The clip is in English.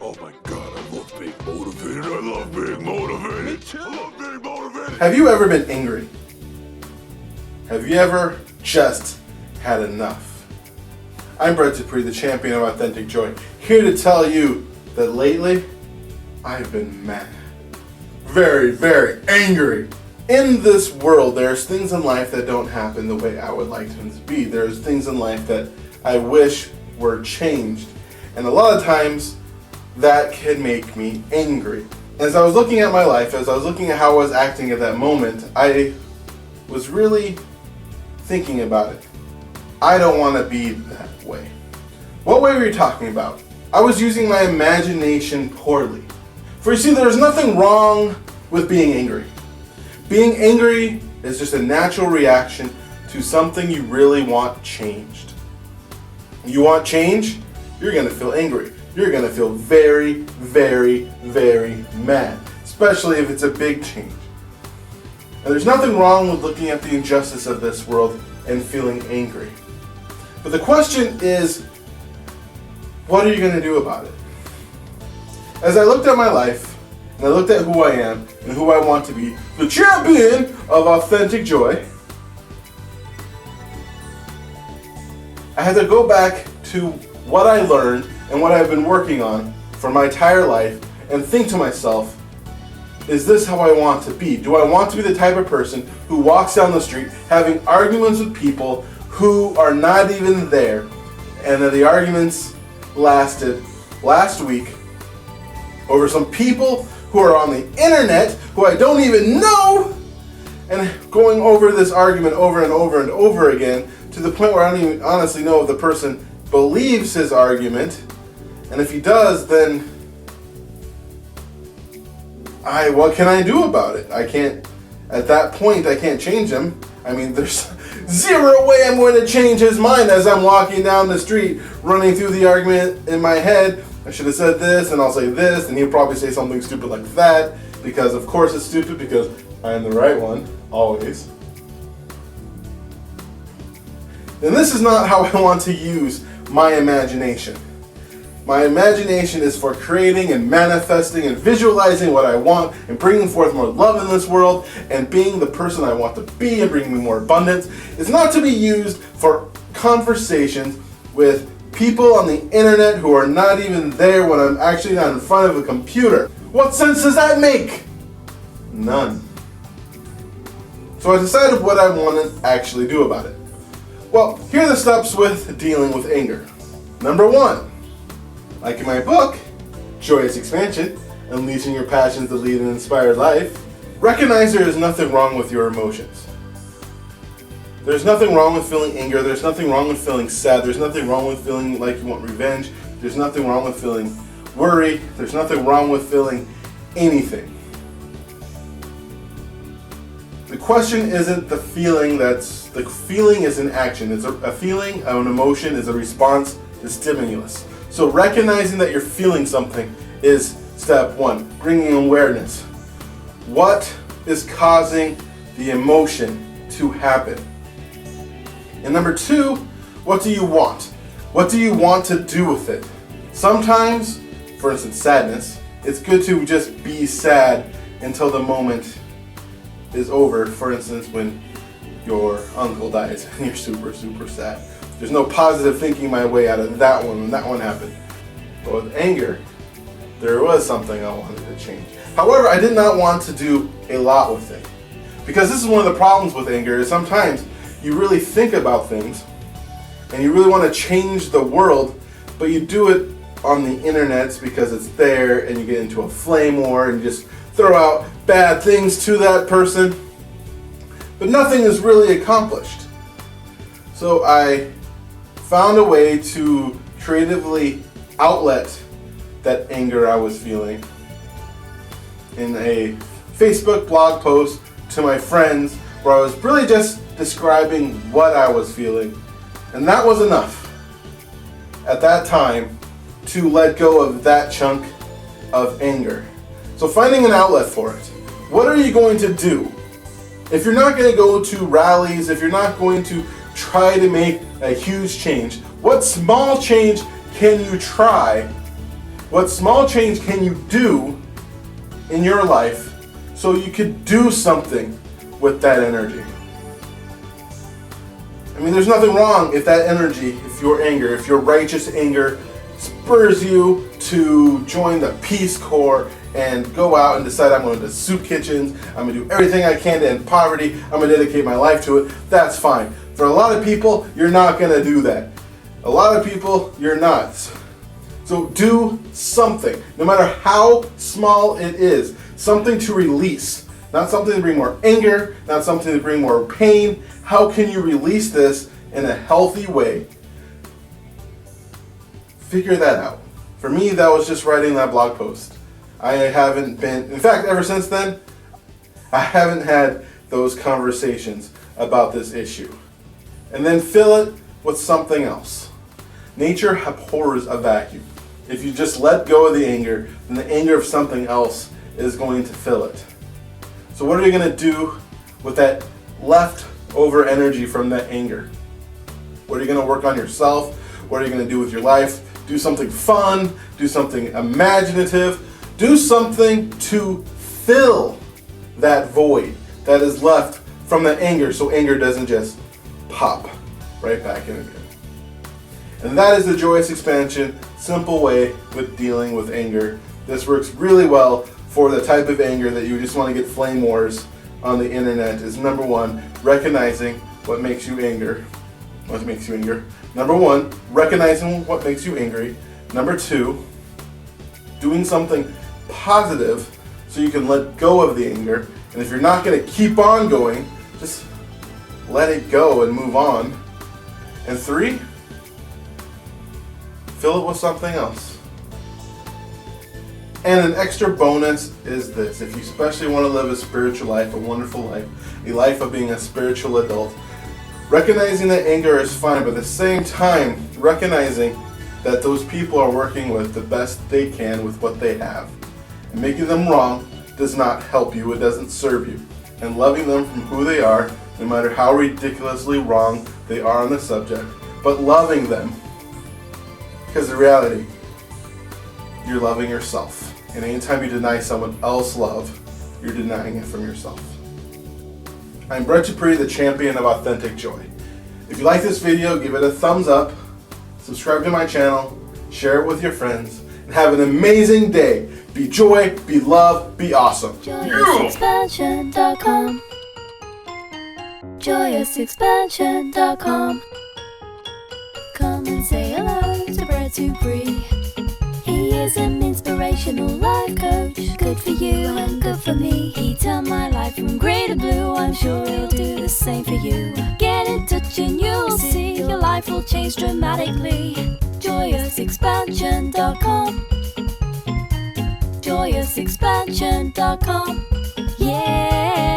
Oh my god, I love being motivated. I love being motivated. Me too. I love being motivated. Have you ever been angry? Have you ever just had enough? I'm Dupree, the champion of authentic joy, here to tell you that lately, I've been mad. Very, very angry. In this world, there's things in life that don't happen the way I would like them to be. There's things in life that I wish were changed. And a lot of times, that can make me angry. As I was looking at my life, as I was looking at how I was acting at that moment, I was really thinking about it. I don't want to be that way. What way were you talking about? I was using my imagination poorly. For you see, there's nothing wrong with being angry. Being angry is just a natural reaction to something you really want changed. You want change? You're going to feel angry. You're going to feel very, very, very mad, especially if it's a big change. And there's nothing wrong with looking at the injustice of this world and feeling angry. But the question is, what are you going to do about it? As I looked at my life, and I looked at who I am and who I want to be, the champion of authentic joy, I had to go back to what I learned and what I've been working on for my entire life and think to myself, is this how I want to be? Do I want to be the type of person who walks down the street having arguments with people who are not even there, and that the arguments lasted last week over some people who are on the internet who I don't even know, and going over this argument over and over and over again to the point where I don't even honestly know if the person believes his argument, and if he does, then what can I do about it? I can't, at that point, I can't change him. I mean, there's zero way I'm going to change his mind as I'm walking down the street, running through the argument in my head. I should have said this, and I'll say this, and he'll probably say something stupid like that, because of course it's stupid, because I am the right one, always. And this is not how I want to use my imagination. My imagination is for creating and manifesting and visualizing what I want and bringing forth more love in this world and being the person I want to be and bringing me more abundance. It's not to be used for conversations with people on the internet who are not even there when I'm actually not in front of a computer. What sense does that make? None. So I decided what I want to actually do about it. Well, here are the steps with dealing with anger. Number 1, like in my book, Joyous Expansion, Unleashing Your Passions to Lead an Inspired Life, recognize there is nothing wrong with your emotions. There's nothing wrong with feeling anger. There's nothing wrong with feeling sad. There's nothing wrong with feeling like you want revenge. There's nothing wrong with feeling worried. There's nothing wrong with feeling anything. The question isn't the feeling, the feeling is an action. It's a feeling, an emotion is a response to stimulus. So recognizing that you're feeling something is step 1, bringing awareness. What is causing the emotion to happen? And number 2, what do you want? What do you want to do with it? Sometimes, for instance, sadness, it's good to just be sad until the moment is over. For instance, when your uncle dies and you're super, super sad. There's no positive thinking my way out of that one when that one happened. But with anger, there was something I wanted to change. However, I did not want to do a lot with it. Because this is one of the problems with anger, is sometimes you really think about things and you really want to change the world, but you do it on the internet because it's there and you get into a flame war and you just throw out bad things to that person, but nothing is really accomplished. So I found a way to creatively outlet that anger I was feeling in a Facebook blog post to my friends where I was really just describing what I was feeling, and that was enough at that time to let go of that chunk of anger. So finding an outlet for it. What are you going to do? If you're not going to go to rallies, if you're not going to try to make a huge change, what small change can you try What small change can you do in your life so you could do something with that energy? I mean, there's nothing wrong if that energy, if your anger, if your righteous anger spurs you to join the Peace Corps and go out and decide I'm going to soup kitchens, I'm going to do everything I can to end poverty, I'm going to dedicate my life to it. That's fine. For a lot of people, you're not going to do that. A lot of people, you're not. So do something, no matter how small it is, something to release. Not something to bring more anger, not something to bring more pain. How can you release this in a healthy way? Figure that out. For me, that was just writing that blog post. I haven't been, in fact, ever since then, I haven't had those conversations about this issue. And then fill it with something else. Nature abhors a vacuum. If you just let go of the anger, then the anger of something else is going to fill it. So what are you going to do with that leftover energy from that anger? What are you going to work on yourself? What are you going to do with your life? Do something fun, do something imaginative, do something to fill that void that is left from that anger so anger doesn't just pop right back in again. And that is the Joyous Expansion, simple way with dealing with anger. This works really well for the type of anger that you just want to get flame wars on the internet. Is number one, recognizing what makes you angry. What makes you angry? Number one, recognizing what makes you angry. Number two, doing something positive so you can let go of the anger. And if you're not going to keep on going, just let it go and move on. And three, fill it with something else. And an extra bonus is this. If you especially want to live a spiritual life, a wonderful life, a life of being a spiritual adult, recognizing that anger is fine, but at the same time, recognizing that those people are working with the best they can with what they have. And making them wrong does not help you, it doesn't serve you. And loving them from who they are, no matter how ridiculously wrong they are on the subject, but loving them. Because the reality, you're loving yourself. And anytime you deny someone else love, you're denying it from yourself. I'm Dupree, the champion of authentic joy. If you like this video, give it a thumbs up, subscribe to my channel, share it with your friends, and have an amazing day. Be joy, be love, be awesome. JoyousExpansion.com. JoyousExpansion.com. Come and say hello to Dupree. He is an inspirational life coach, good for you and good for me. He turned my life from grey to blue, I'm sure he'll do the same for you. Get in touch and you'll see your life will change dramatically. JoyousExpansion.com. JoyousExpansion.com. Yeah.